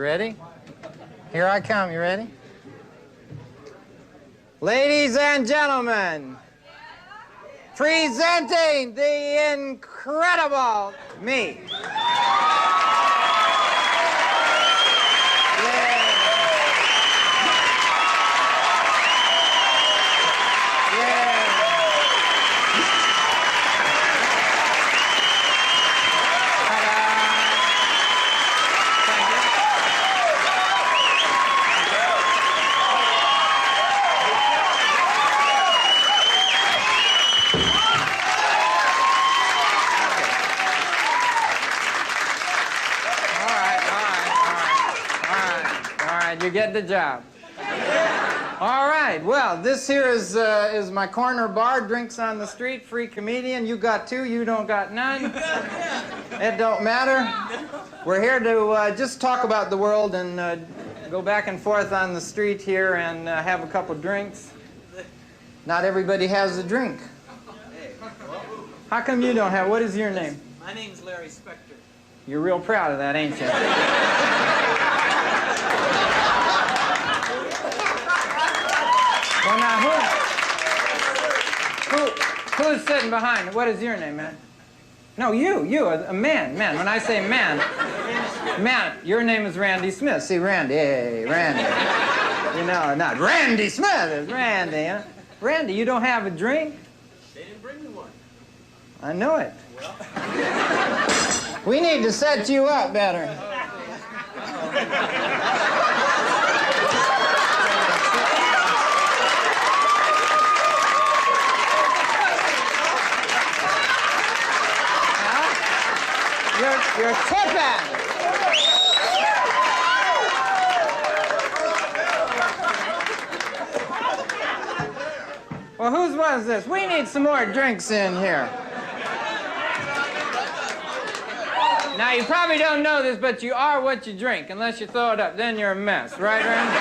ready? Here I come. You ready? Ladies and gentlemen, presenting the incredible me. You get the job. All right, well, this here is my corner bar, drinks on the street, free comedian. You got two, you don't got none. It don't matter. We're here to just talk about the world and go back and forth on the street here and have a couple drinks. Not everybody has a drink. How come you don't have? What is your name? My name's Larry Spector. You're real proud of that, ain't you? Well, now, who's sitting behind? What is your name, man? No, you, a man. When I say man, your name is Randy Smith. See, Randy, hey, Randy. You know, not Randy Smith, it's Randy, huh? Randy, you don't have a drink? They didn't bring me one. I know it. Well. We need to set you up better. You're tipping. Well, whose was this? We need some more drinks in here. Now, you probably don't know this, but you are what you drink. Unless you throw it up, then you're a mess. Right, Randy?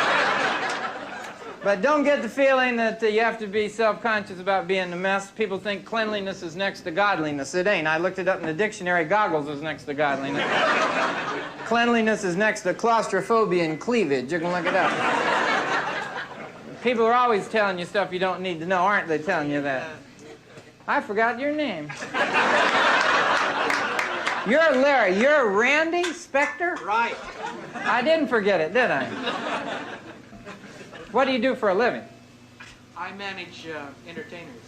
But don't get the feeling that you have to be self-conscious about being a mess. People think cleanliness is next to godliness. It ain't. I looked it up in the dictionary. Goggles is next to godliness. Cleanliness is next to claustrophobia and cleavage. You can look it up. People are always telling you stuff you don't need to know, aren't they telling you that? I forgot your name. You're Larry. You're Randy Spector? Right. I didn't forget it, did I? What do you do for a living? I manage entertainers.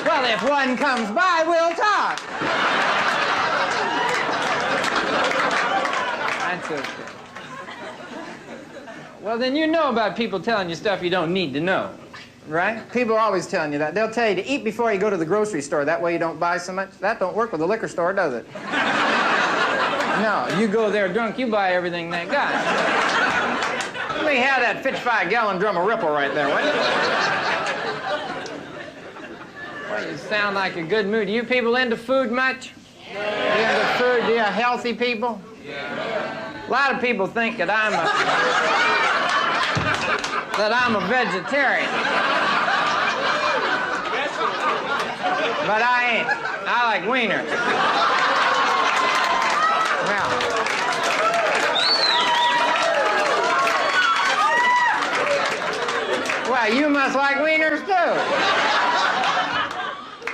Well, if one comes by, we'll talk. That's okay. Well, then you know about people telling you stuff you don't need to know, right? People are always telling you that. They'll tell you to eat before you go to the grocery store. That way you don't buy so much. That don't work with the liquor store, does it? No, you go there drunk, you buy everything they got. Let me have that 55-gallon drum of Ripple right there, will you? Well, you sound like a good mood. Are you people into food much? You into food? Do you healthy people? Yeah. A lot of people think that I'm a vegetarian. But I ain't. I like wieners. Well, you must like wieners too.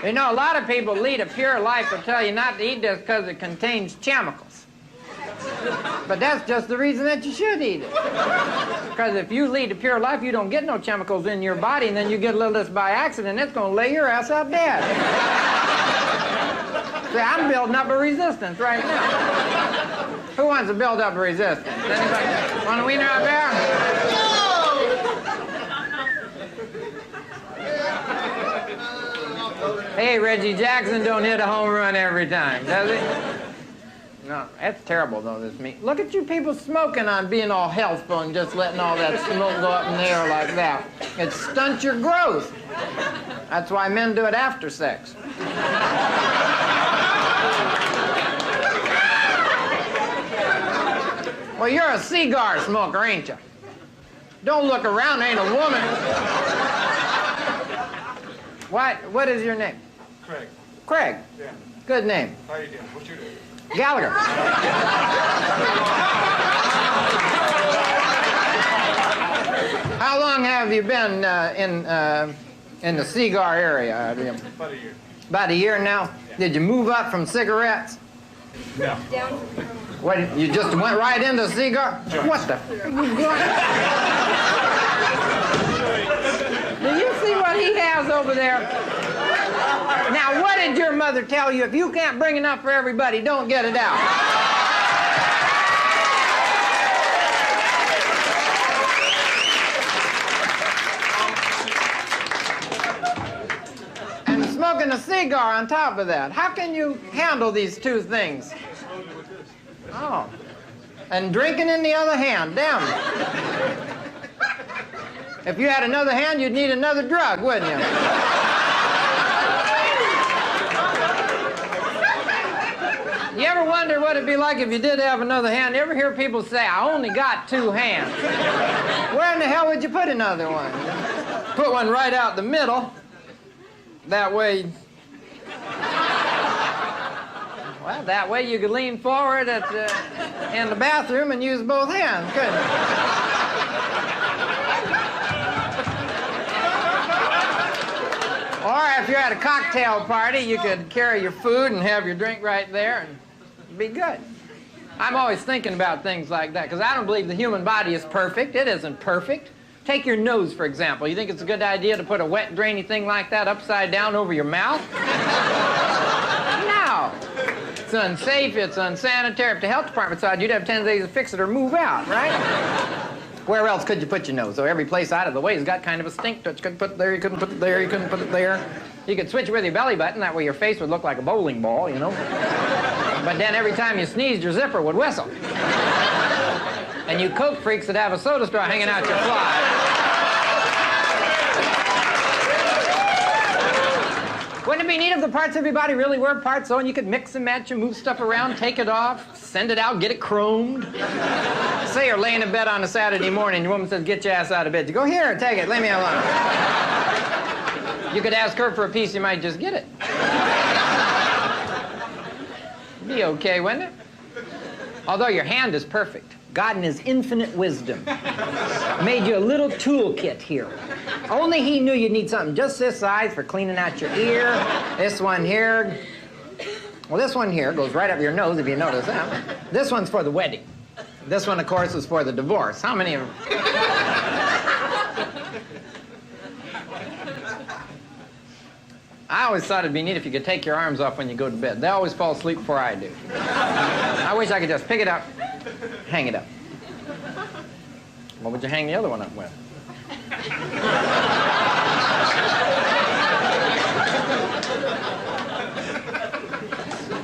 You know, a lot of people lead a pure life will tell you not to eat this because it contains chemicals. But that's just the reason that you should eat it. Because if you lead a pure life, you don't get no chemicals in your body, and then you get a little of this by accident, it's going to lay your ass up dead. See, I'm building up a resistance right now. Who wants to build up a resistance? Anybody want a wiener out there? Hey, Reggie Jackson don't hit a home run every time, does he? No, that's terrible, though, this meat. Look at you people smoking on being all healthful and just letting all that smoke go up in the air like that. It stunts your growth. That's why men do it after sex. Well, you're a cigar smoker, ain't you? Don't look around, ain't a woman. What is your name? Craig. Craig? Yeah. Good name. How you doing? What's your name? Gallagher. How long have you been in the cigar area? About a year. About a year now? Yeah. Did you move up from cigarettes? No. What, you just went right into cigar? Sure. What the? Do you see what he has over there? Now, what did your mother tell you? If you can't bring enough for everybody, don't get it out. And smoking a cigar on top of that. How can you handle these two things? Oh. And drinking in the other hand. Damn. If you had another hand, you'd need another drug, wouldn't you? You ever wonder what it'd be like if you did have another hand? You ever hear people say, I only got two hands? Where in the hell would you put another one? Put one right out the middle. That way... Well, that way you could lean forward in the bathroom and use both hands, couldn't you? Or if you're at a cocktail party, you could carry your food and have your drink right there and be good. I'm always thinking about things like that because I don't believe the human body is perfect. It isn't perfect. Take your nose, for example. You think it's a good idea to put a wet, drainy thing like that upside down over your mouth? No. It's unsafe, it's unsanitary. If the health department saw it, you'd have 10 days to fix it or move out, right? Where else could you put your nose? So every place out of the way has got kind of a stink touch. You couldn't put it there, you couldn't put it there, you couldn't put it there. You could switch with your belly button, that way your face would look like a bowling ball, you know? But then every time you sneezed, your zipper would whistle. And you Coke freaks that have a soda straw hanging out your fly. Wouldn't it be neat if the parts of your body really were parts so and you could mix and match and move stuff around, take it off, send it out, get it chromed? Say you're laying in bed on a Saturday morning, your woman says, get your ass out of bed. You go, here, take it, leave me alone. You could ask her for a piece, you might just get it. Be okay, wouldn't it? Although your hand is perfect. God in his infinite wisdom made you a little toolkit here. Only he knew you'd need something just this size for cleaning out your ear. This one here, well, this one here goes right up your nose, if you notice that. This one's for the wedding. This one, of course, is for the divorce. How many of them? I always thought it'd be neat if you could take your arms off when you go to bed. They always fall asleep before I do. I wish I could just pick it up, hang it up. What would you hang the other one up with?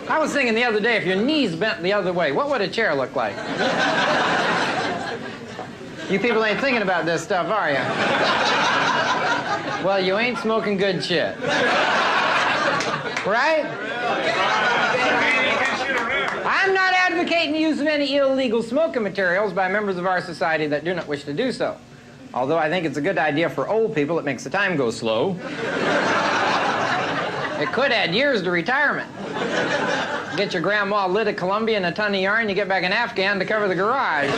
I was thinking the other day, if your knees bent the other way, what would a chair look like? You people ain't thinking about this stuff, are you? Well, you ain't smoking good shit. Right? I'm not advocating the use of any illegal smoking materials by members of our society that do not wish to do so. Although I think it's a good idea for old people, it makes the time go slow. It could add years to retirement. Get your grandma lit at Columbia and a ton of yarn, you get back an Afghan to cover the garage.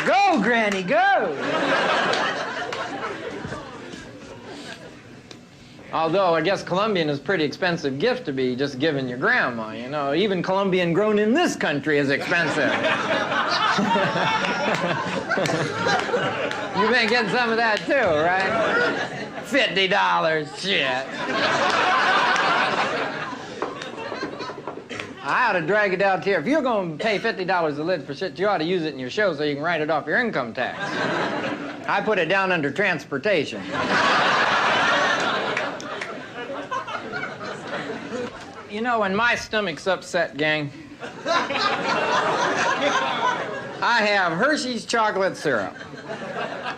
Go, Granny, go! Although, I guess Colombian is a pretty expensive gift to be just giving your grandma, you know. Even Colombian grown in this country is expensive. You've been getting some of that too, right? $50, shit. I ought to drag it out here. If you're going to pay $50 a lid for shit, you ought to use it in your show so you can write it off your income tax. I put it down under transportation. You know, when my stomach's upset, gang, I have Hershey's chocolate syrup.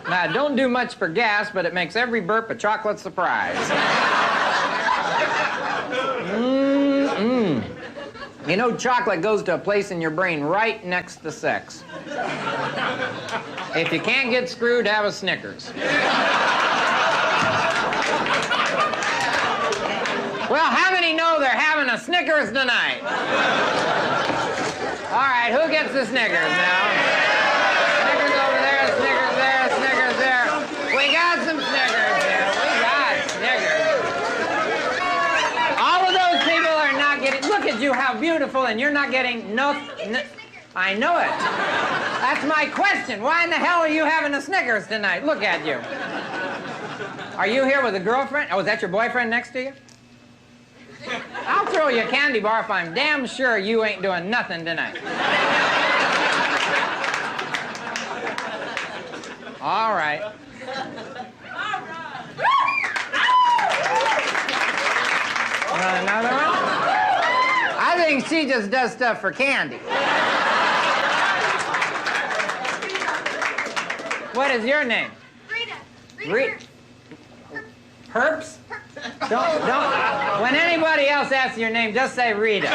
Now, it don't do much for gas, but it makes every burp a chocolate surprise. Mm-mm. You know, chocolate goes to a place in your brain right next to sex. If you can't get screwed, have a Snickers. Well, how many know they're having a Snickers tonight? All right, who gets the Snickers now? Snickers over there, Snickers there, Snickers there. We got some Snickers here. We got Snickers. All of those people are not getting... Look at you, how beautiful, and you're not getting I know it. That's my question. Why in the hell are you having a Snickers tonight? Look at you. Are you here with a girlfriend? Oh, is that your boyfriend next to you? I'll throw you a candy bar if I'm damn sure you ain't doing nothing tonight. All right. Want another one? I think she just does stuff for candy. What is your name? Rita. Herps? Don't. When anybody else asks your name, just say Rita.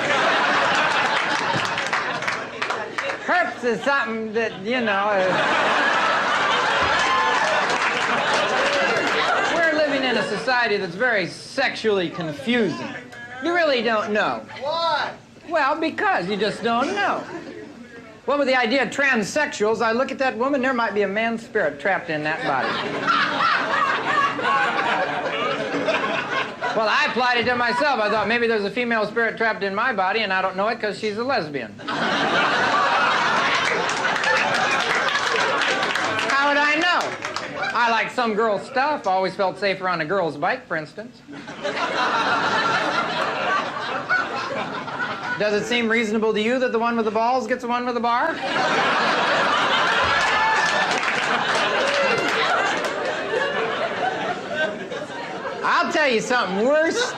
Herps is something that, you know, we're living in a society that's very sexually confusing. You really don't know. Why? Well, because you just don't know. Well, with the idea of transsexuals, I look at that woman, there might be a man's spirit trapped in that body. Well, I applied it to myself. I thought maybe there's a female spirit trapped in my body, and I don't know it because she's a lesbian. How would I know? I like some girl's stuff. Always felt safer on a girl's bike, for instance. Does it seem reasonable to you that the one with the balls gets the one with the bar? I'll tell you something worse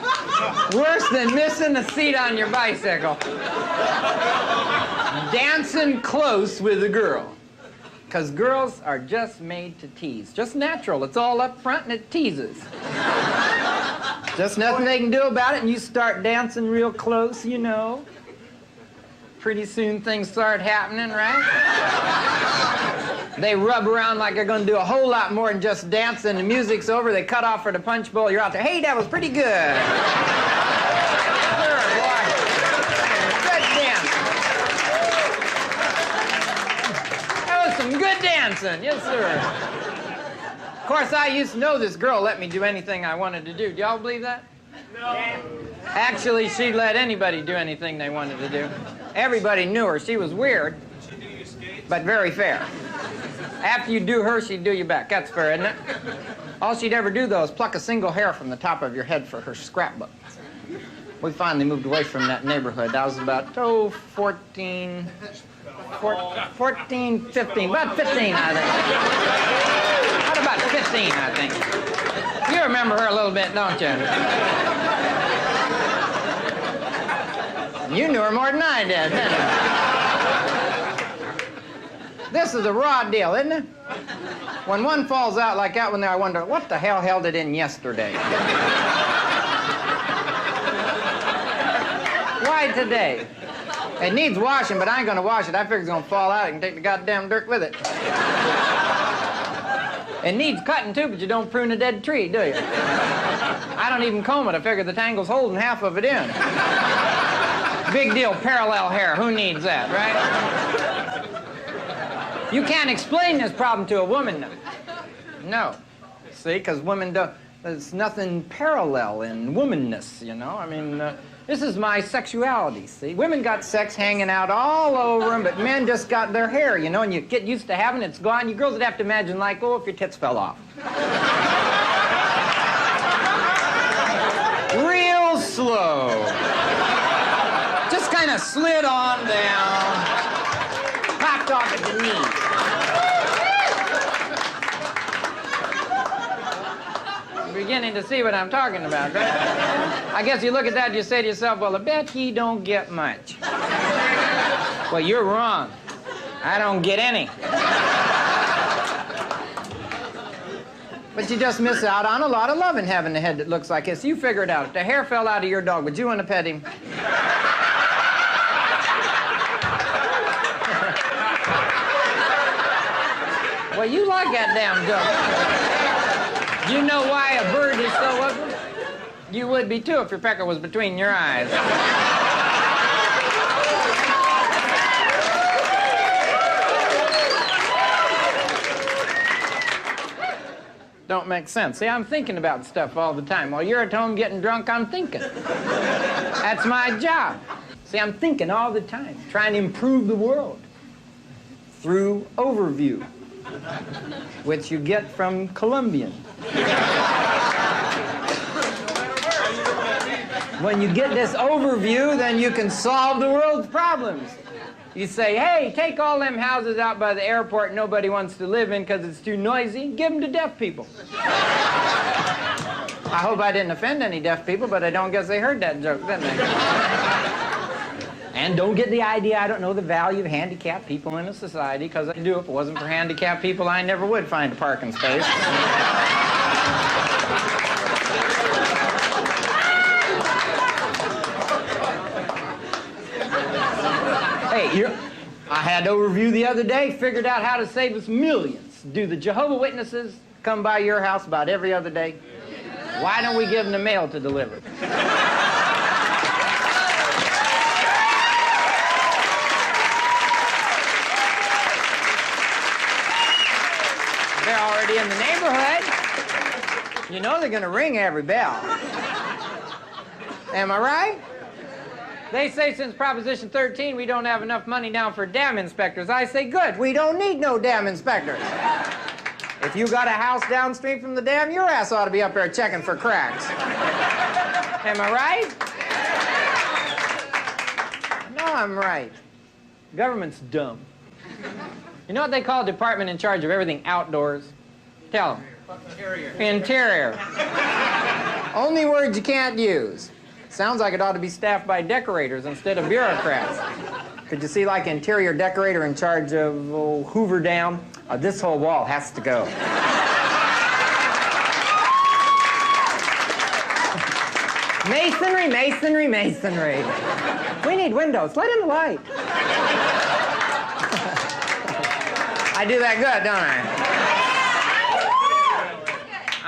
than missing a seat on your bicycle. Dancing close with a girl. Because girls are just made to tease. Just natural. It's all up front and it teases. Just nothing they can do about it, and you start dancing real close, you know. Pretty soon things start happening, right? They rub around like they're going to do a whole lot more than just dance, and the music's over, they cut off for the punch bowl, you're out there, hey, that was pretty good. Sure, boy. Good dance. That was some good dancing, yes, sir. Of course, I used to know this girl let me do anything I wanted to do. Do y'all believe that? No. Actually, she let anybody do anything they wanted to do. Everybody knew her. She was weird, but very fair. After you do her, she'd do you back. That's fair, isn't it? All she'd ever do, though, is pluck a single hair from the top of your head for her scrapbook. We finally moved away from that neighborhood. I was about, 14, 15, about 15, I think. What about 15, I think? You remember her a little bit, don't you? You knew her more than I did, didn't you? This is a raw deal, isn't it? When one falls out like that one there, I wonder, what the hell held it in yesterday? Why today? It needs washing, but I ain't gonna wash it. I figure it's gonna fall out. I can take the goddamn dirt with it. It needs cutting, too, but you don't prune a dead tree, do you? I don't even comb it. I figure the tangle's holding half of it in. Big deal, parallel hair. Who needs that, right? You can't explain this problem to a woman, no. No. See, because women don't... There's nothing parallel in womanness, you know? I mean, this is my sexuality, see? Women got sex hanging out all over them, but men just got their hair, you know? And you get used to having it, it's gone. You girls would have to imagine, like, oh, if your tits fell off. Real slow. Just kind of slid on down, popped off at the knee. Beginning to see what I'm talking about, right? I guess you look at that and you say to yourself, well, I bet he don't get much. Well, you're wrong. I don't get any. But you just miss out on a lot of loving having a head that looks like this. You figure it out. If the hair fell out of your dog, would you want to pet him? Well, you like that damn dog. Do you know why a bird is so ugly? You would be too if your pecker was between your eyes. Don't make sense. See, I'm thinking about stuff all the time. While you're at home getting drunk, I'm thinking. That's my job. See, I'm thinking all the time, trying to improve the world through overview, which you get from Colombian. When you get this overview, then you can solve the world's problems. You say, hey, take all them houses out by the airport nobody wants to live in because it's too noisy, give them to deaf people. I hope I didn't offend any deaf people, but I don't guess they heard that joke, didn't they? And don't get the idea I don't know the value of handicapped people in a society, because I do. If it wasn't for handicapped people, I never would find a parking space. Hey, I had to overview the other day, figured out how to save us millions. Do the Jehovah's Witnesses come by your house about every other day? Why don't we give them the mail to deliver? They're already in the neighborhood. You know they're going to ring every bell. Am I right? They say since Proposition 13 we don't have enough money now for dam inspectors. I say, good, we don't need no dam inspectors. If you got a house downstream from the dam, your ass ought to be up there checking for cracks. Am I right? No, I'm right. Government's dumb. You know what they call a department in charge of everything outdoors? Tell them. Interior. Interior. Only words you can't use. Sounds like it ought to be staffed by decorators instead of bureaucrats. Could you see like interior decorator in charge of Hoover Dam? This whole wall has to go. Masonry, masonry, masonry. We need windows. Let in the light. I do that good, don't I?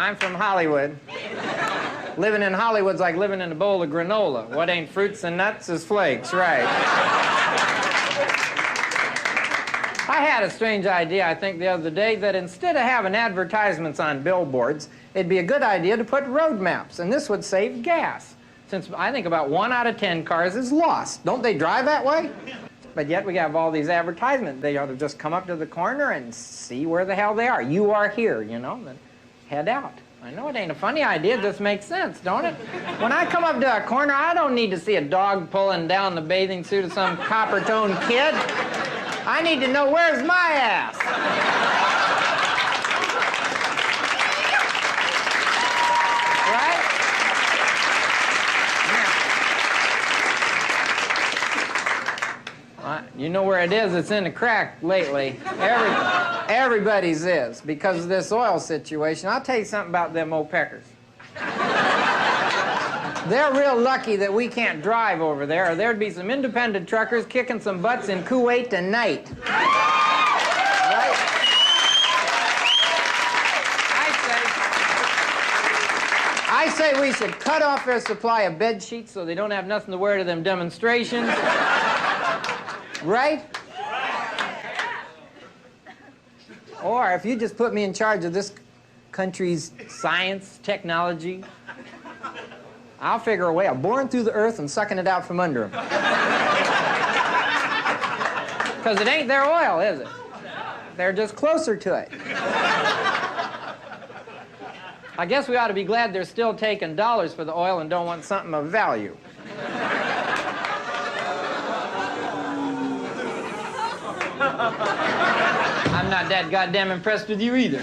I'm from Hollywood. Living in Hollywood's like living in a bowl of granola. What ain't fruits and nuts is flakes, right? I had a strange idea, I think, the other day, that instead of having advertisements on billboards, it'd be a good idea to put road maps, and this would save gas. Since I think about 1 out of 10 cars is lost. Don't they drive that way? But yet we have all these advertisements. They ought to just come up to the corner and see where the hell they are. You are here, you know, then head out. I know it ain't a funny idea, it just makes sense, don't it? When I come up to a corner, I don't need to see a dog pulling down the bathing suit of some copper-toned kid. I need to know where's my ass. Right? You know where it is? It's in a crack lately. Everybody's is, because of this oil situation. I'll tell you something about them old peckers. They're real lucky that we can't drive over there, or there'd be some independent truckers kicking some butts in Kuwait tonight. Right? I say we should cut off their supply of bed sheets so they don't have nothing to wear to them demonstrations. Right? Or if you just put me in charge of this country's science, technology, I'll figure a way of boring through the earth and sucking it out from under them. Because it ain't their oil, is it? They're just closer to it. I guess we ought to be glad they're still taking dollars for the oil and don't want something of value. I'm not that goddamn impressed with you either.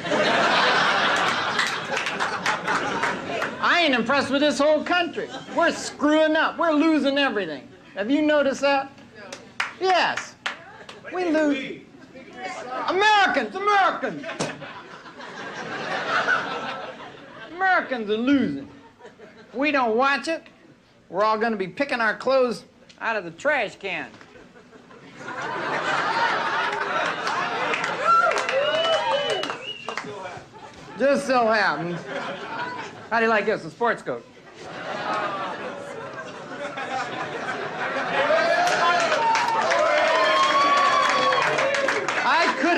I ain't impressed with this whole country. We're screwing up. We're losing everything. Have you noticed that? Yes. We lose. Americans! Americans are losing. We don't watch it. We're all going to be picking our clothes out of the trash can. Just so happens. How do you like this, a sports coat?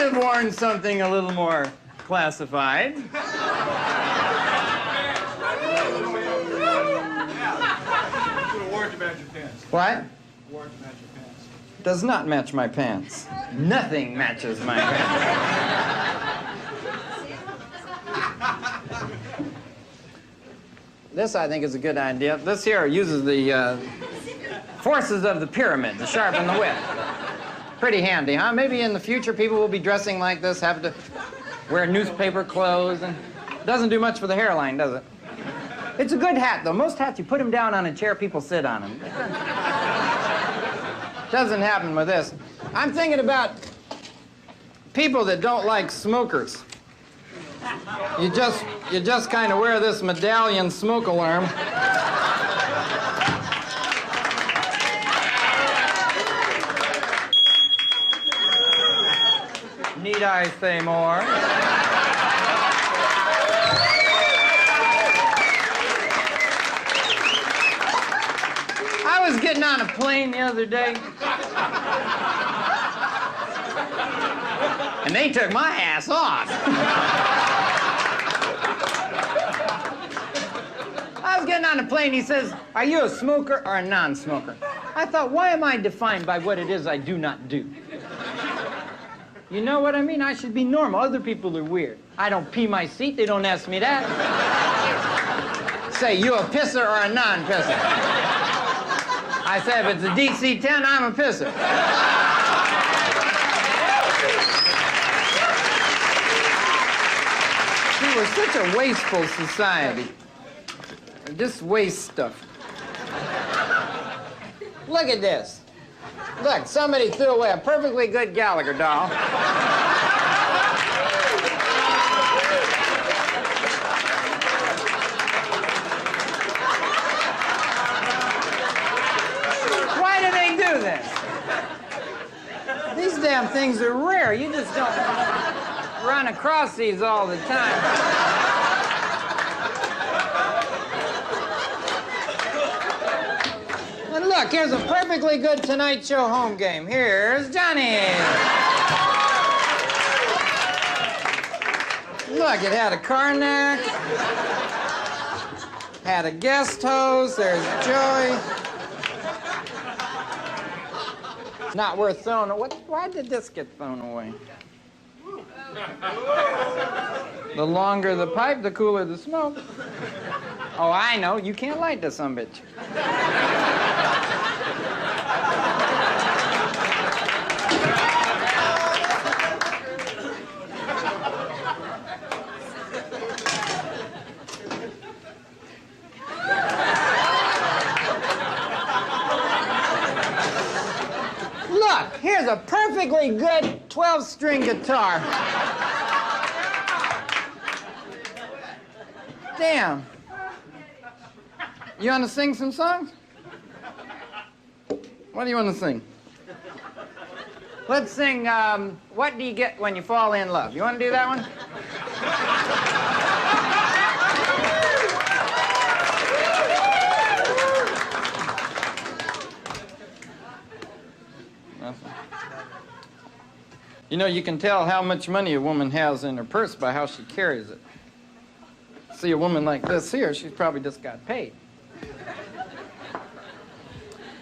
have worn something a little more classified. Would have worn to match your pants. What? Worn to match your pants. Does not match my pants. Nothing matches my pants. This, I think, is a good idea. This here uses the forces of the pyramid to sharpen the wit. Pretty handy, huh? Maybe in the future people will be dressing like this, have to wear newspaper clothes, and doesn't do much for the hairline, does it? It's a good hat, though. Most hats, you put them down on a chair, people sit on them. Doesn't happen with this. I'm thinking about people that don't like smokers. You just kind of wear this medallion smoke alarm. Need I say more? I was getting on a plane the other day, and they took my ass off. I was getting on a plane, he says, "Are you a smoker or a non-smoker?" I thought, why am I defined by what it is I do not do? You know what I mean? I should be normal. Other people are weird. I don't pee my seat. They don't ask me that. Say, you a pisser or a non-pisser? I say, if it's a DC-10, I'm a pisser. See, we're such a wasteful society. Just waste stuff. Look at this. Look, somebody threw away a perfectly good Gallagher doll. Why do they do this? These damn things are rare. You just don't run across these all the time. And look, here's a perfectly good Tonight Show home game. Here's Johnny. Look, it had a Karnak, had a guest host, there's Joey. Not worth throwing. Why did this get thrown away? The longer the pipe, the cooler the smoke. Oh, I know. You can't light this sumbitch. Look, here's a perfectly good 12-string guitar. Damn. You want to sing some songs? What do you want to sing? Let's sing, What Do You Get When You Fall in Love? You want to do that one? You know, you can tell how much money a woman has in her purse by how she carries it. See a woman like this here, she's probably just got paid.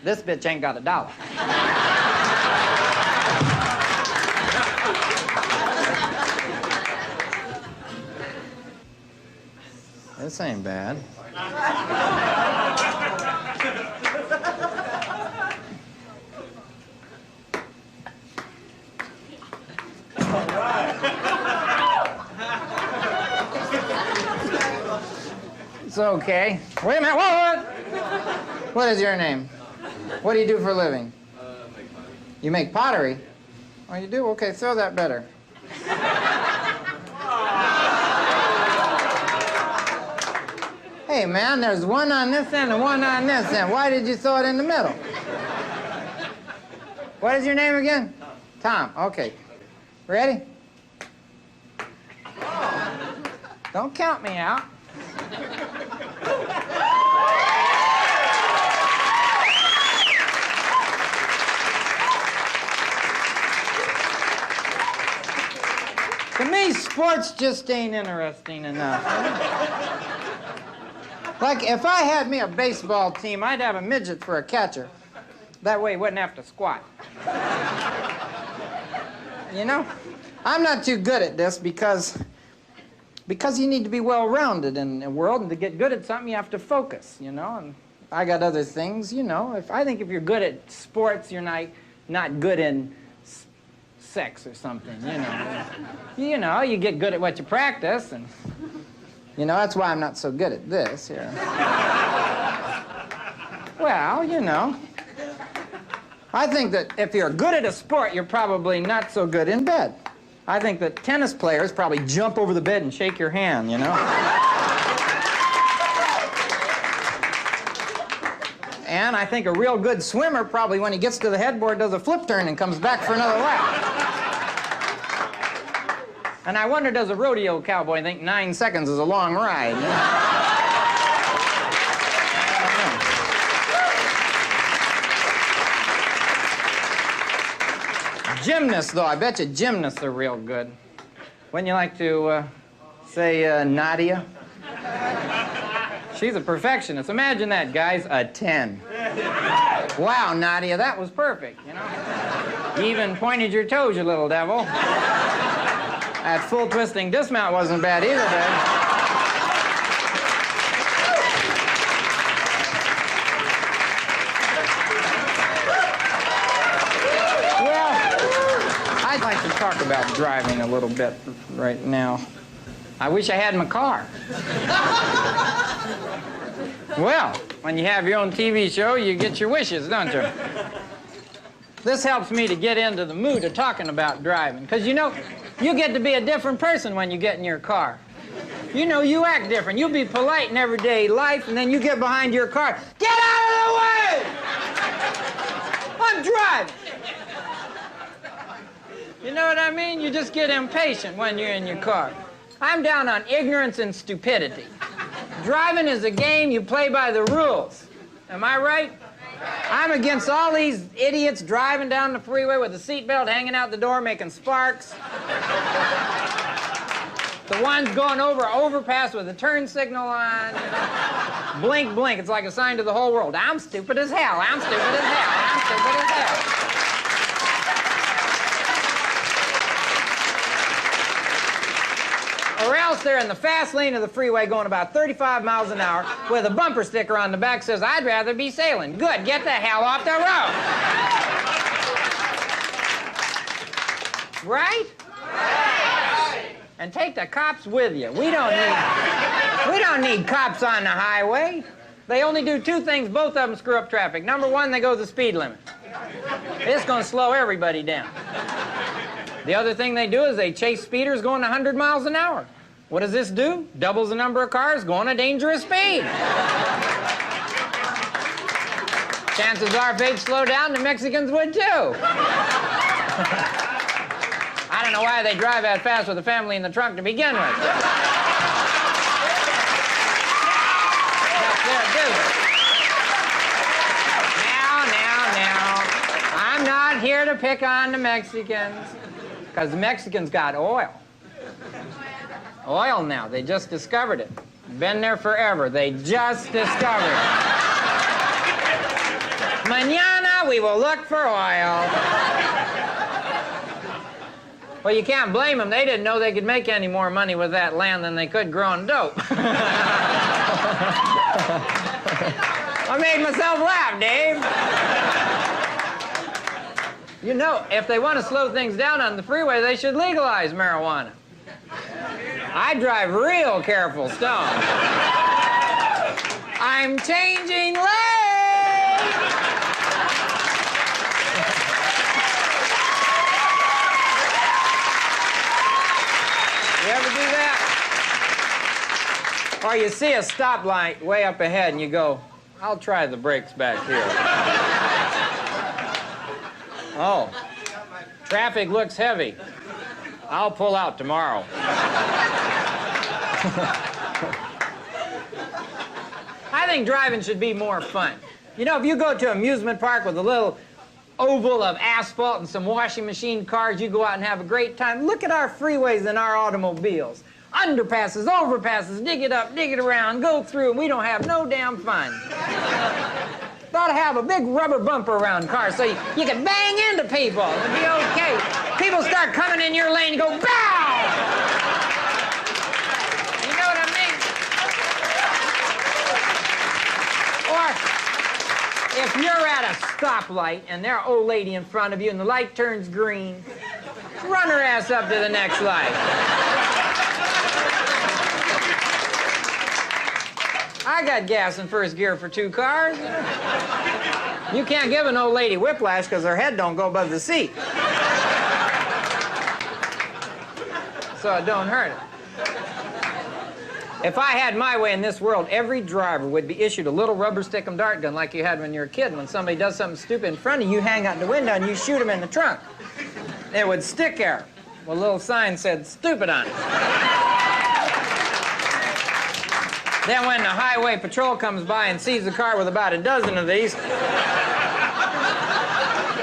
This bitch ain't got $1. This ain't bad. It's okay. Wait a minute, what? What is your name? What do you do for a living? Make pottery. You make pottery? Oh, you do? Okay, throw that better. Hey, man, there's one on this end and one on this end. Why did you throw it in the middle? What is your name again? Tom. Tom, okay. Ready? Don't count me out. To me, sports just ain't interesting enough. Like, if I had me a baseball team, I'd have a midget for a catcher. That way he wouldn't have to squat. You know? I'm not too good at this because you need to be well-rounded in the world, and to get good at something, you have to focus, you know? And I got other things, you know. I think if you're good at sports, you're not good in sex or something, you know. You know, you get good at what you practice, and, you know, that's why I'm not so good at this here. Well, you know, I think that if you're good at a sport, you're probably not so good in bed. I think that tennis players probably jump over the bed and shake your hand, you know. And I think a real good swimmer probably, when he gets to the headboard, does a flip turn and comes back for another lap. And I wonder, does a rodeo cowboy think 9 seconds is a long ride? You know? Gymnasts, though, I bet you gymnasts are real good. Wouldn't you like to say Nadia? She's a perfectionist. Imagine that, guys, a 10. Wow, Nadia, that was perfect, you know? You even pointed your toes, you little devil. That full twisting dismount wasn't bad either, babe. Well, I'd like to talk about driving a little bit right now. I wish I had my car. Well, when you have your own TV show, you get your wishes, don't you? This helps me to get into the mood of talking about driving, because, you know, you get to be a different person when you get in your car. You know, you act different. You'll be polite in everyday life, and then you get behind your car. Get out of the way! I'm driving! You know what I mean? You just get impatient when you're in your car. I'm down on ignorance and stupidity. Driving is a game you play by the rules. Am I right? I'm against all these idiots driving down the freeway with a seatbelt hanging out the door making sparks. The ones going over an overpass with a turn signal on. You know. Blink, blink. It's like a sign to the whole world. I'm stupid as hell. I'm stupid as hell. I'm stupid as hell. Or else they're in the fast lane of the freeway going about 35 miles an hour with a bumper sticker on the back says, "I'd rather be sailing." Good, get the hell off the road. Right? Right. And take the cops with you. We don't need cops on the highway. They only do two things. Both of them screw up traffic. Number one, they go the speed limit. It's going to slow everybody down. The other thing they do is they chase speeders going 100 miles an hour. What does this do? Doubles the number of cars going a dangerous speed. Chances are if they'd slow down, the Mexicans would too. I don't know why they drive that fast with a family in the trunk to begin with. That's their business. Now. I'm not here to pick on the Mexicans. Because the Mexicans got oil. Oil now. They just discovered it. Been there forever. They just discovered it. Mañana we will look for oil. Well, you can't blame them. They didn't know they could make any more money with that land than they could growing dope. I made myself laugh, Dave. You know, if they want to slow things down on the freeway, they should legalize marijuana. I drive real careful, Stone. I'm changing lanes! You ever do that? Or you see a stoplight way up ahead and you go, I'll try the brakes back here. Oh, traffic looks heavy. I'll pull out tomorrow. I think driving should be more fun. You know, if you go to an amusement park with a little oval of asphalt and some washing machine cars. You go out and have a great time. Look at our freeways and our automobiles. Underpasses, overpasses, dig it up, dig it around, go through, and we don't have no damn fun. Ought to have a big rubber bumper around cars so you can bang into people. It'd be okay. People start coming in your lane, you go, bow! You know what I mean? Or if you're at a stoplight and there's an old lady in front of you and the light turns green, run her ass up to the next light. I got gas in first gear for 2 cars. You can't give an old lady whiplash because her head don't go above the seat. So it don't hurt her. If I had my way in this world, every driver would be issued a little rubber stick 'em dart gun like you had when you were a kid. When somebody does something stupid in front of you, you hang out the window and you shoot them in the trunk. It would stick there. Well, a little sign said, stupid on it. Then when the highway patrol comes by and sees the car with about a dozen of these,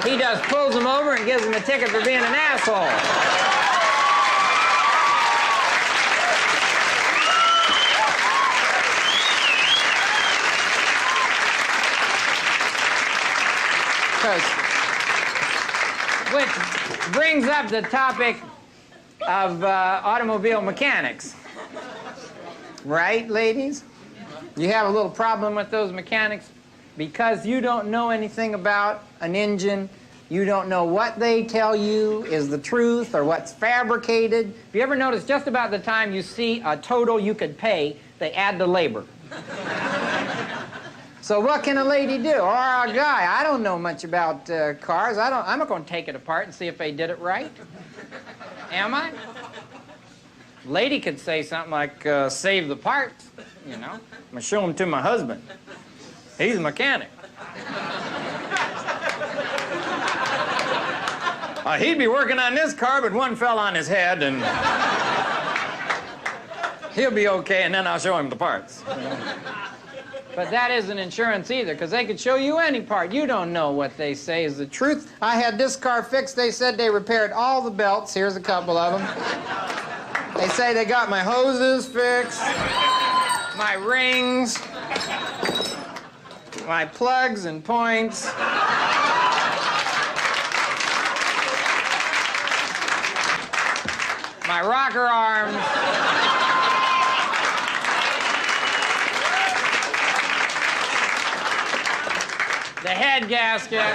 he just pulls them over and gives them a ticket for being an asshole. Which brings up the topic of automobile mechanics. Right, ladies? You have a little problem with those mechanics because you don't know anything about an engine. You don't know what they tell you is the truth or what's fabricated. Have you ever noticed just about the time you see a total you could pay, they add the labor? So what can a lady do? Or a guy? I don't know much about cars. I'm not going to take it apart and see if they did it right. Am I? Lady could say something like, save the parts, you know. I'm going to show them to my husband. He's a mechanic. He'd be working on this car, but one fell on his head, and he'll be okay, and then I'll show him the parts. You know? But that isn't insurance either, because they could show you any part. You don't know what they say is the truth. I had this car fixed. They said they repaired all the belts. Here's a couple of them. They say they got my hoses fixed, my rings, my plugs and points. My rocker arms. The head gasket.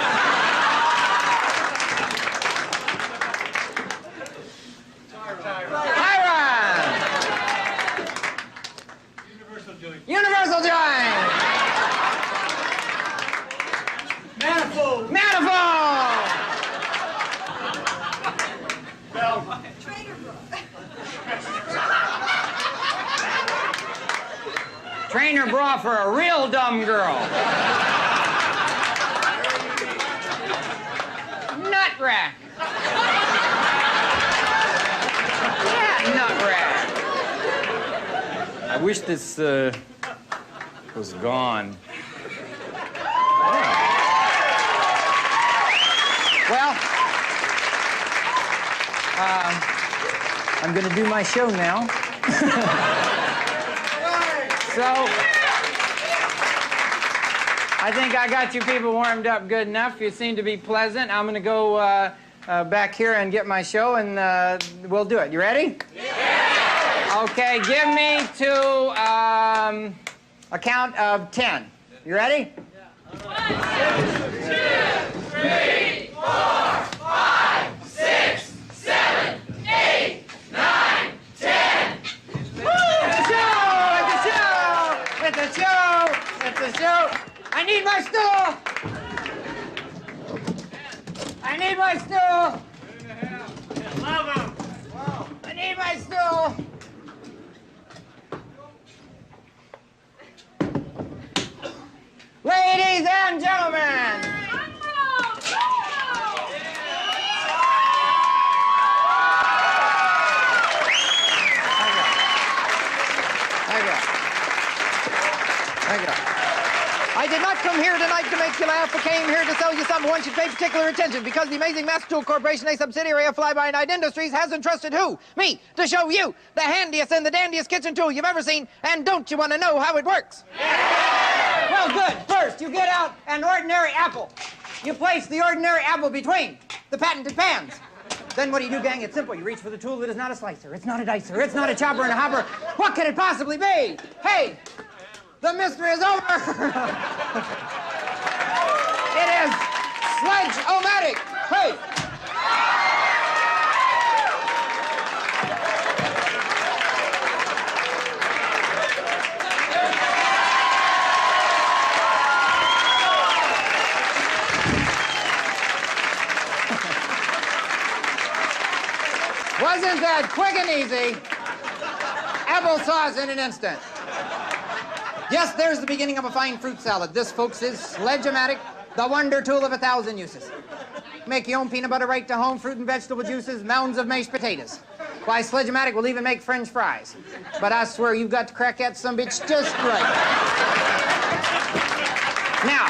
Universal joint. Manifold. Manifold. Belt. Trainer bra for a real dumb girl. Nut rack. Yeah, nut rack. I wish this was gone. Well, I'm going to do my show now. So, I think I got you people warmed up good enough. You seem to be pleasant. I'm going to go back here and get my show, and we'll do it. You ready? Yeah! Okay, give me to a count of 10. You ready? Yeah. 1, 2, 3, 4, 5, 6, 7, 8, 9, 10. At the show. I need my stool. I need my stool. Love him. I need my stool. Ladies and gentlemen. I did not come here tonight to make you laugh. I came here to tell you something one should pay particular attention because the amazing Mass Tool Corporation, a subsidiary of Fly-By-Night Industries, has entrusted who? Me, to show you the handiest and the dandiest kitchen tool you've ever seen. And don't you want to know how it works? Yeah! Well, good. First, you get out an ordinary apple. You place the ordinary apple between the patented pans. Then what do you do, gang? It's simple. You reach for the tool. It is not a slicer. It's not a dicer. It's not a chopper and a hopper. What can it possibly be? Hey, the mystery is over. It is Sledge-O-Matic. Hey. Wasn't that quick and easy? Applesauce in an instant. Yes, there's the beginning of a fine fruit salad. This, folks, is Sledge-O-Matic, the wonder tool of 1,000 uses. Make your own peanut butter right to home, fruit and vegetable juices, mounds of mashed potatoes. Why, Sledge-O-Matic will even make French fries. But I swear you've got to crack that sumbitch just right. Now,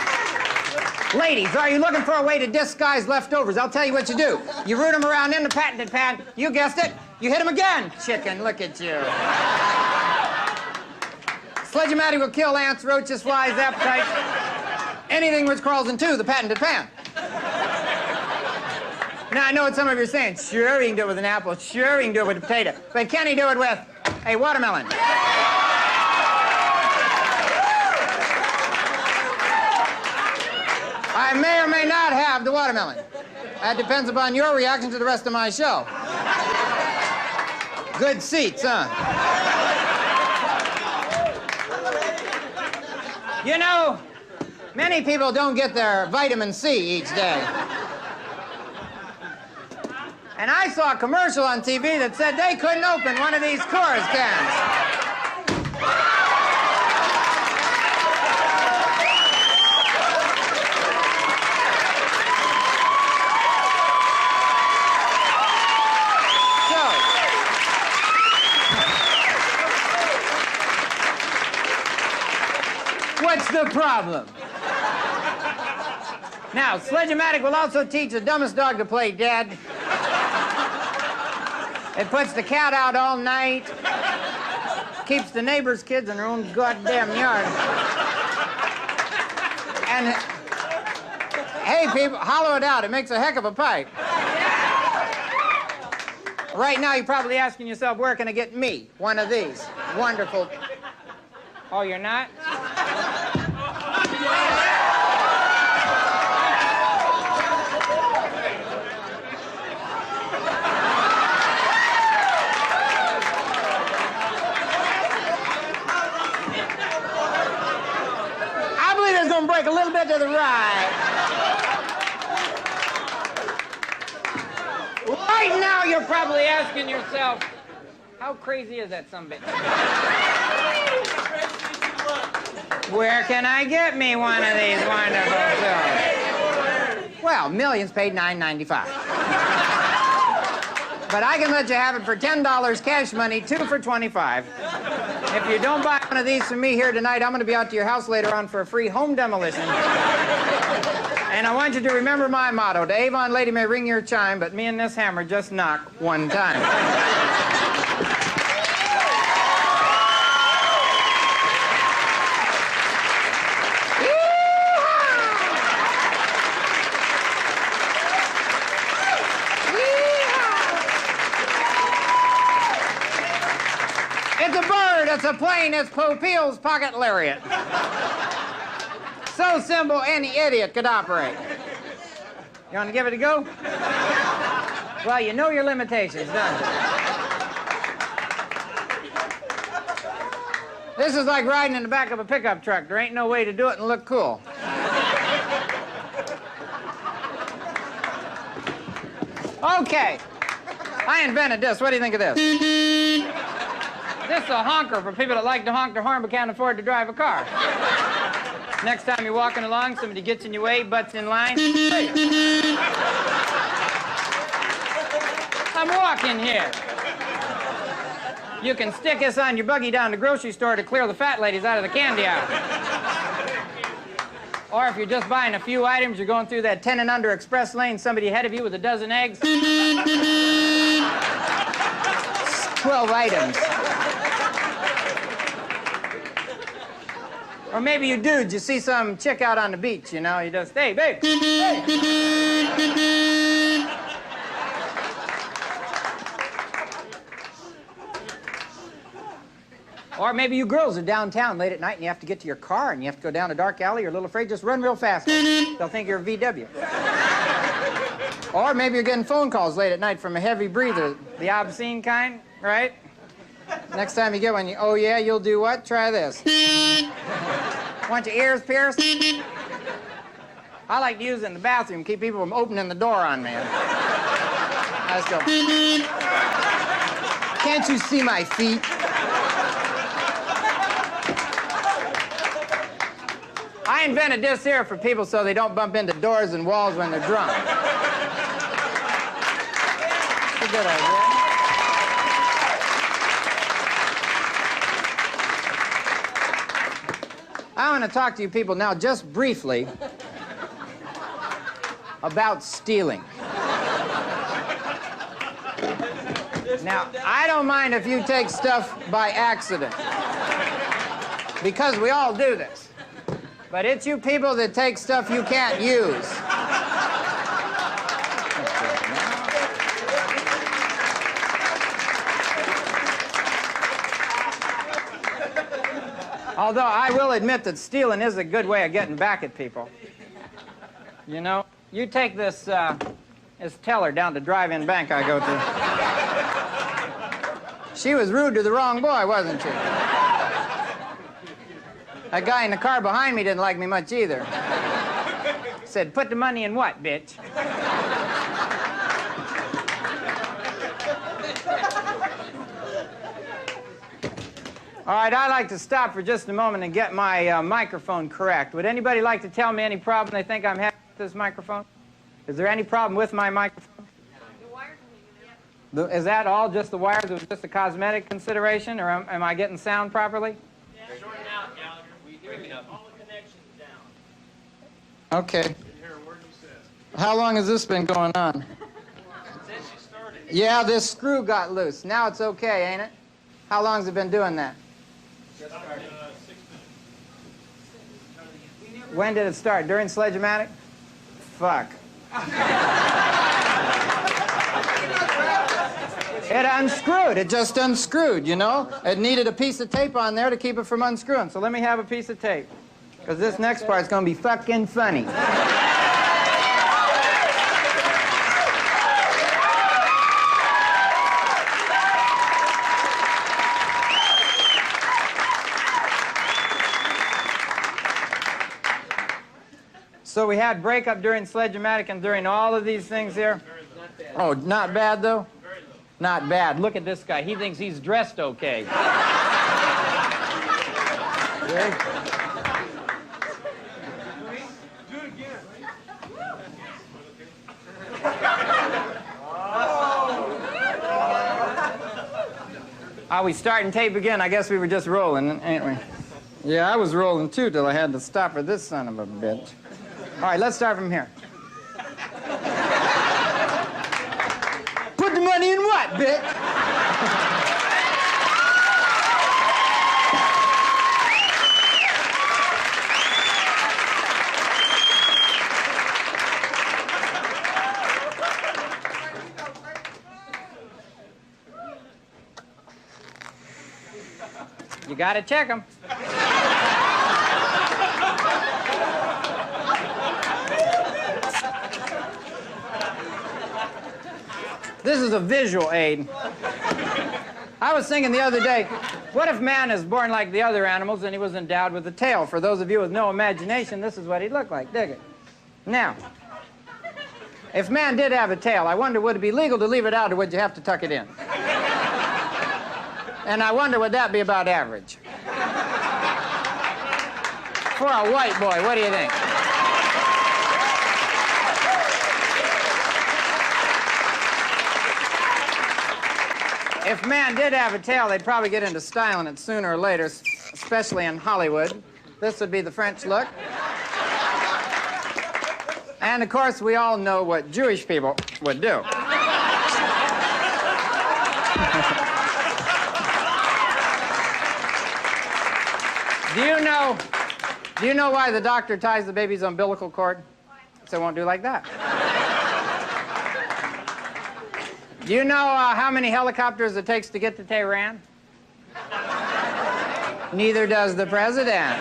ladies, are you looking for a way to disguise leftovers? I'll tell you what you do. You root them around in the patented pan. You guessed it. You hit them again. Chicken, look at you. Sledge-O-Matic will kill ants, roaches, flies, appetites, anything which crawls into the patented pan. Now, I know what some of you are saying. Sure, you can do it with an apple. Sure, you can do it with a potato. But can he do it with a watermelon? I may or may not have the watermelon. That depends upon your reaction to the rest of my show. Good seats, huh? You know, many people don't get their vitamin C each day. And I saw a commercial on TV that said they couldn't open one of these Coors cans. What's the problem? Now, Sledge-O-Matic will also teach the dumbest dog to play dead. It puts the cat out all night. Keeps the neighbors' kids in their own goddamn yard. And, hey, people, hollow it out. It makes a heck of a pipe. Right now, you're probably asking yourself, where can I get me one of these? Wonderful. Oh, you're not? I believe it's going to break a little bit to the right. Right now, you're probably asking yourself, how crazy is that sumbitch? Where can I get me one of these wonderful tools? Well, millions paid $9.95. But I can let you have it for $10 cash money, 2 for $25. If you don't buy one of these from me here tonight, I'm going to be out to your house later on for a free home demolition. And I want you to remember my motto. The Avon lady may ring your chime, but me and this hammer just knock one time. It's a bird, it's a plane, it's Popeil's pocket lariat. So simple, any idiot could operate. You want to give it a go? Well, you know your limitations, don't you? This is like riding in the back of a pickup truck. There ain't no way to do it and look cool. Okay. I invented this. What do you think of this? This is a honker for people that like to honk their horn but can't afford to drive a car. Next time you're walking along, somebody gets in your way, butts in line. Hey. I'm walking here. You can stick this on your buggy down the grocery store to clear the fat ladies out of the candy aisle. Or if you're just buying a few items, you're going through that 10 and under express lane, somebody ahead of you with a dozen eggs. 12 items. Or maybe you dudes, you see some chick out on the beach, you know, you just, hey, babe, hey. Or maybe you girls are downtown late at night and you have to get to your car and you have to go down a dark alley, you're a little afraid, just run real fast. They'll think you're a VW. Or maybe you're getting phone calls late at night from a heavy breather, the obscene kind, right? Next time you get one, oh yeah, you'll do what? Try this. Want your ears pierced? I like to use it in the bathroom, keep people from opening the door on me. I just go, can't you see my feet? I invented this here for people so they don't bump into doors and walls when they're drunk. It's a good idea. I want to talk to you people now just briefly about stealing. Now, I don't mind if you take stuff by accident, because we all do this. But it's you people that take stuff you can't use. Although I will admit that stealing is a good way of getting back at people. You know, you take this teller down to drive-in bank I go to. She was rude to the wrong boy, wasn't she? That guy in the car behind me didn't like me much either. Said, put the money in what, bitch? All right, I'd like to stop for just a moment and get my microphone correct. Would anybody like to tell me any problem they think I'm having with this microphone? Is there any problem with my microphone? The wires. Is that all, just the wires? It was just a cosmetic consideration, or am I getting sound properly? Yeah. Shorten out, Gallagher. We hear all the connections down. Okay. How long has this been going on? Since you started. Yeah, this screw got loose. Now it's okay, ain't it? How long has it been doing that? Just started. 6 minutes. When did it start? During Sledge-O-Matic? Fuck. It unscrewed. It just unscrewed, you know? It needed a piece of tape on there to keep it from unscrewing. So let me have a piece of tape, because this next part's going to be fucking funny. So we had breakup during Sledge-O-Matic and during all of these things here? Oh, not bad, though? Not bad. Look at this guy. He thinks he's dressed okay. Okay. Do it again. Are we starting tape again? I guess we were just rolling, ain't we? Yeah, I was rolling too till I had to stop for this son of a bitch. All right, let's start from here. Put the money in what, bitch? You gotta check them. This is a visual aid. I was thinking the other day, what if man is born like the other animals and he was endowed with a tail? For those of you with no imagination, this is what he'd look like. Dig it. Now, if man did have a tail, I wonder, would it be legal to leave it out, or would you have to tuck it in? And I wonder, would that be about average? For a white boy, what do you think? If man did have a tail, they'd probably get into styling it sooner or later, especially in Hollywood. This would be the French look. And of course, we all know what Jewish people would do. Do you know why the doctor ties the baby's umbilical cord? So it won't do like that. Do you know how many helicopters it takes to get to Tehran? Neither does the president.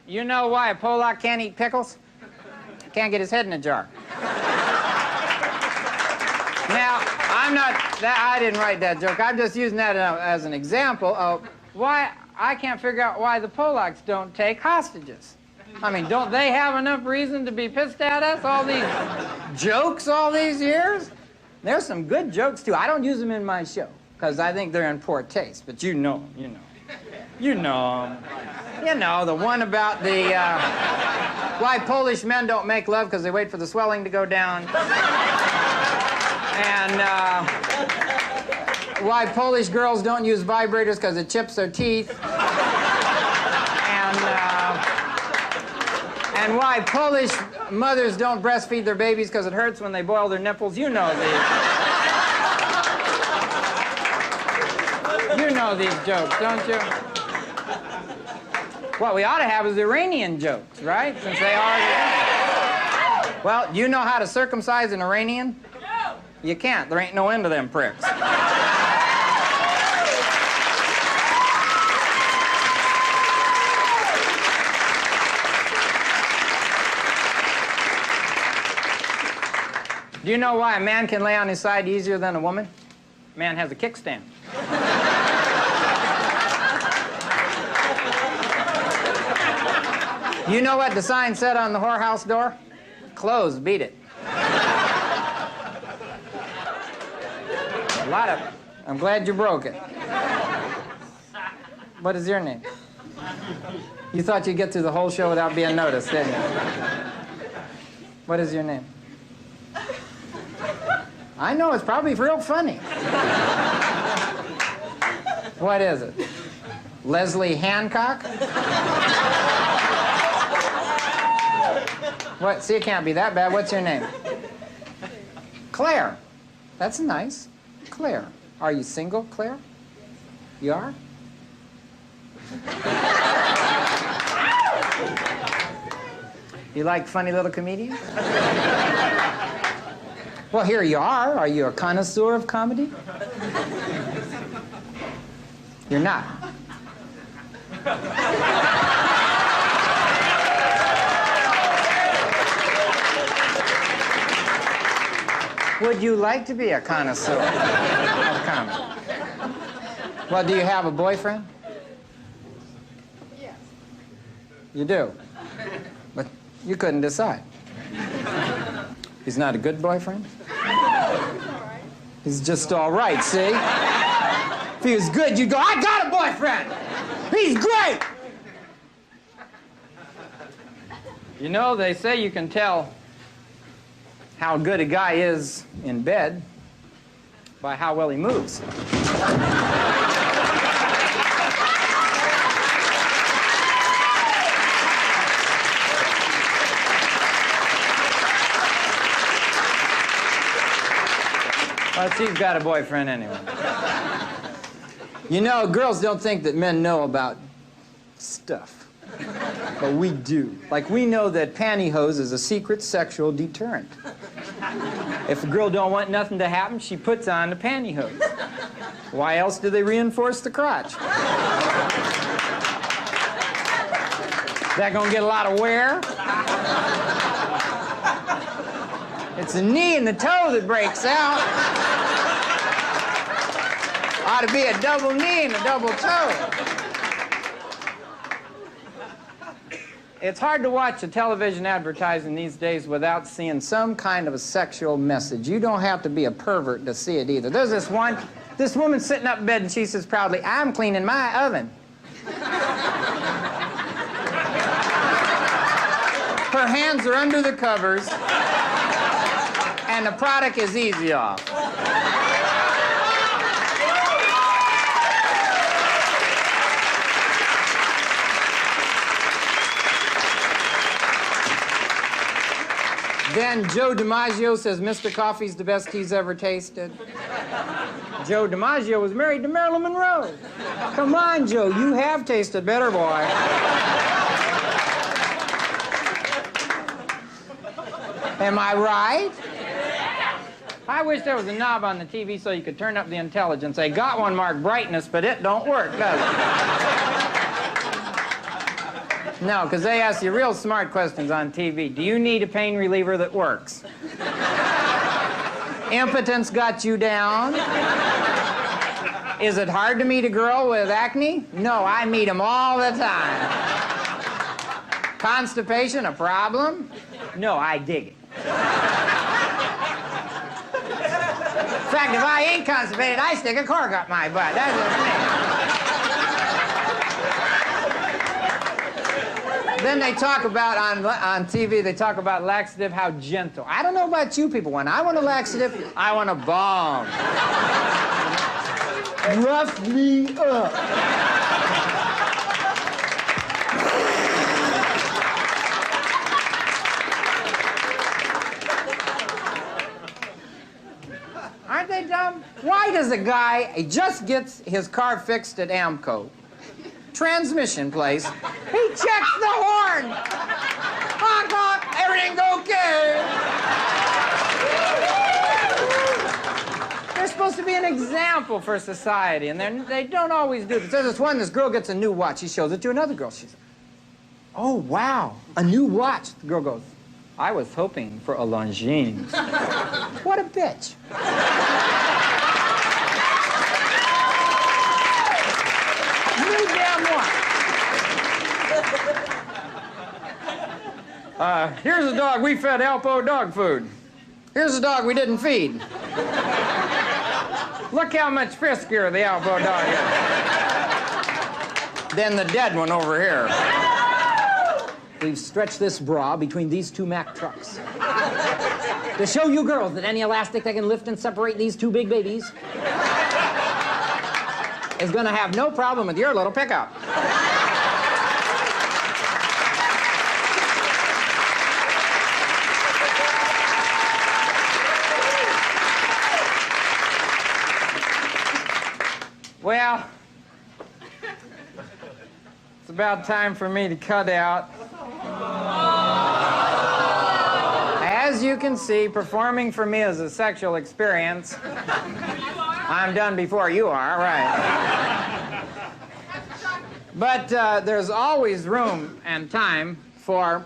You know why a Polak can't eat pickles? Can't get his head in a jar. Now, I didn't write that joke. I'm just using that as an example of why I can't figure out why the Polacks don't take hostages. I mean, don't they have enough reason to be pissed at us? All these jokes all these years? There's some good jokes, too. I don't use them in my show, because I think they're in poor taste. But you know. You know the one about the why Polish men don't make love because they wait for the swelling to go down. And why Polish girls don't use vibrators because it chips their teeth. And why Polish mothers don't breastfeed their babies because it hurts when they boil their nipples. You know these. You know these jokes, don't you? What we ought to have is Iranian jokes, right? Since they already... Well, you know how to circumcise an Iranian? No. You can't. There ain't no end to them pricks. Do you know why a man can lay on his side easier than a woman? A man has a kickstand. You know what the sign said on the whorehouse door? Closed, beat it. A lot of... I'm glad you broke it. What is your name? You thought you'd get through the whole show without being noticed, didn't you? What is your name? I know, it's probably real funny. What is it? Leslie Hancock? What? See, it can't be that bad. What's your name? Claire. That's nice. Claire. Are you single, Claire? You are? You like funny little comedians? Well, here you are. Are you a connoisseur of comedy? You're not. Would you like to be a connoisseur of comedy? Well, do you have a boyfriend? Yes. You do? But you couldn't decide. He's not a good boyfriend? He's just all right, see? If he was good, you'd go, I got a boyfriend! He's great! You know, they say you can tell how good a guy is in bed by how well he moves. Well, she's got a boyfriend anyway. You know, girls don't think that men know about stuff. But we do. Like, we know that pantyhose is a secret sexual deterrent. If a girl don't want nothing to happen, she puts on the pantyhose. Why else do they reinforce the crotch? That gonna get a lot of wear? It's the knee and the toe that breaks out. Ought to be a double knee and a double toe. It's hard to watch a television advertising these days without seeing some kind of a sexual message. You don't have to be a pervert to see it either. There's this woman sitting up in bed and she says proudly, I'm cleaning my oven. Her hands are under the covers and the product is easy off. Then Joe DiMaggio says Mr. Coffee's the best he's ever tasted. Joe DiMaggio was married to Marilyn Monroe. Come on, Joe, you have tasted better, boy. Am I right? I wish there was a knob on the TV so you could turn up the intelligence. They got one marked brightness, but it don't work, does it? No, because they ask you real smart questions on TV. Do you need a pain reliever that works? Impotence got you down? Is it hard to meet a girl with acne? No, I meet them all the time. Constipation a problem? No, I dig it. In fact, if I ain't constipated, I stick a cork up my butt. That's the thing. Then they talk about, on TV, they talk about laxative, how gentle. I don't know about you people. When I want a laxative, I want a balm. Rough me up. Aren't they dumb? Why does a guy, he just gets his car fixed at Amco, transmission place, he checks the horn. Honk, honk, everything's okay. They're supposed to be an example for society, and they don't always do this. There's this girl gets a new watch. She shows it to another girl. She says, oh, wow, a new watch. The girl goes, I was hoping for a Longines. What a bitch. New damn watch. Here's a dog we fed Alpo dog food. Here's a dog we didn't feed. Look how much friskier the Alpo dog is than the dead one over here. We've stretched this bra between these two Mack trucks to show you girls that any elastic that can lift and separate these two big babies is gonna have no problem with your little pickup. Well, it's about time for me to cut out. As you can see, performing for me is a sexual experience. I'm done before you are, right? But there's always room and time for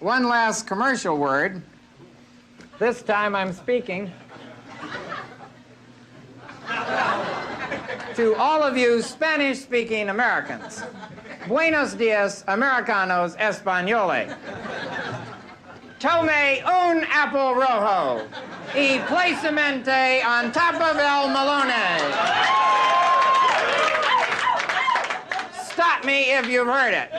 one last commercial word. This time I'm speaking to all of you Spanish-speaking Americans. Buenos dias, Americanos Españoles. Tome un apple rojo y placamente on top of el melone. Stop me if you've heard it.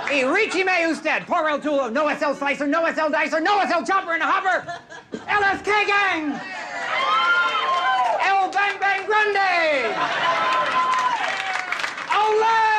Y ríchime usted, por el tool of no SL slicer, no SL dicer, no SL chopper and a hopper. LSK gang. El bang bang grande. Olé!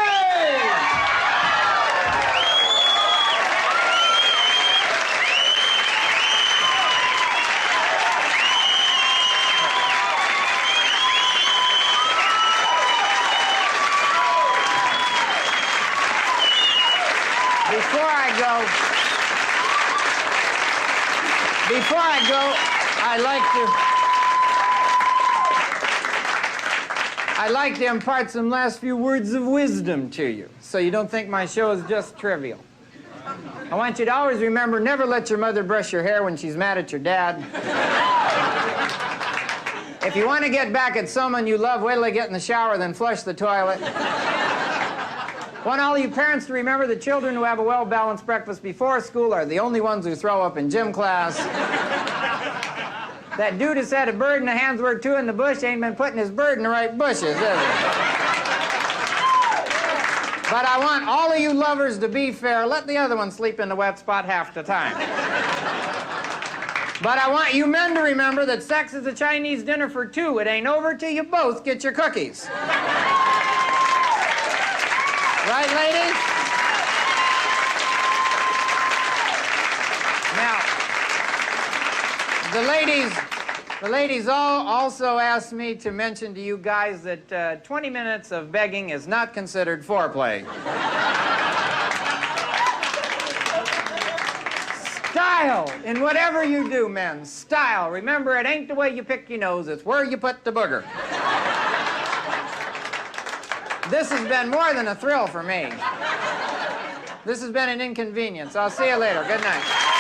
Before I go, I'd like to impart some last few words of wisdom to you, so you don't think my show is just trivial. I want you to always remember, never let your mother brush your hair when she's mad at your dad. If you want to get back at someone you love, wait till they get in the shower, then flush the toilet. Want all you parents to remember the children who have a well-balanced breakfast before school are the only ones who throw up in gym class. That dude who said a bird in the hands worth two in the bush ain't been putting his bird in the right bushes, is he? But I want all of you lovers to be fair. Let the other one sleep in the wet spot half the time. But I want you men to remember that sex is a Chinese dinner for two. It ain't over till you both get your cookies. Right, ladies? Now, The ladies all also asked me to mention to you guys that 20 minutes of begging is not considered foreplay. Style in whatever you do, men. Style. Remember, it ain't the way you pick your nose, it's where you put the booger. This has been more than a thrill for me. This has been an inconvenience. I'll see you later. Good night.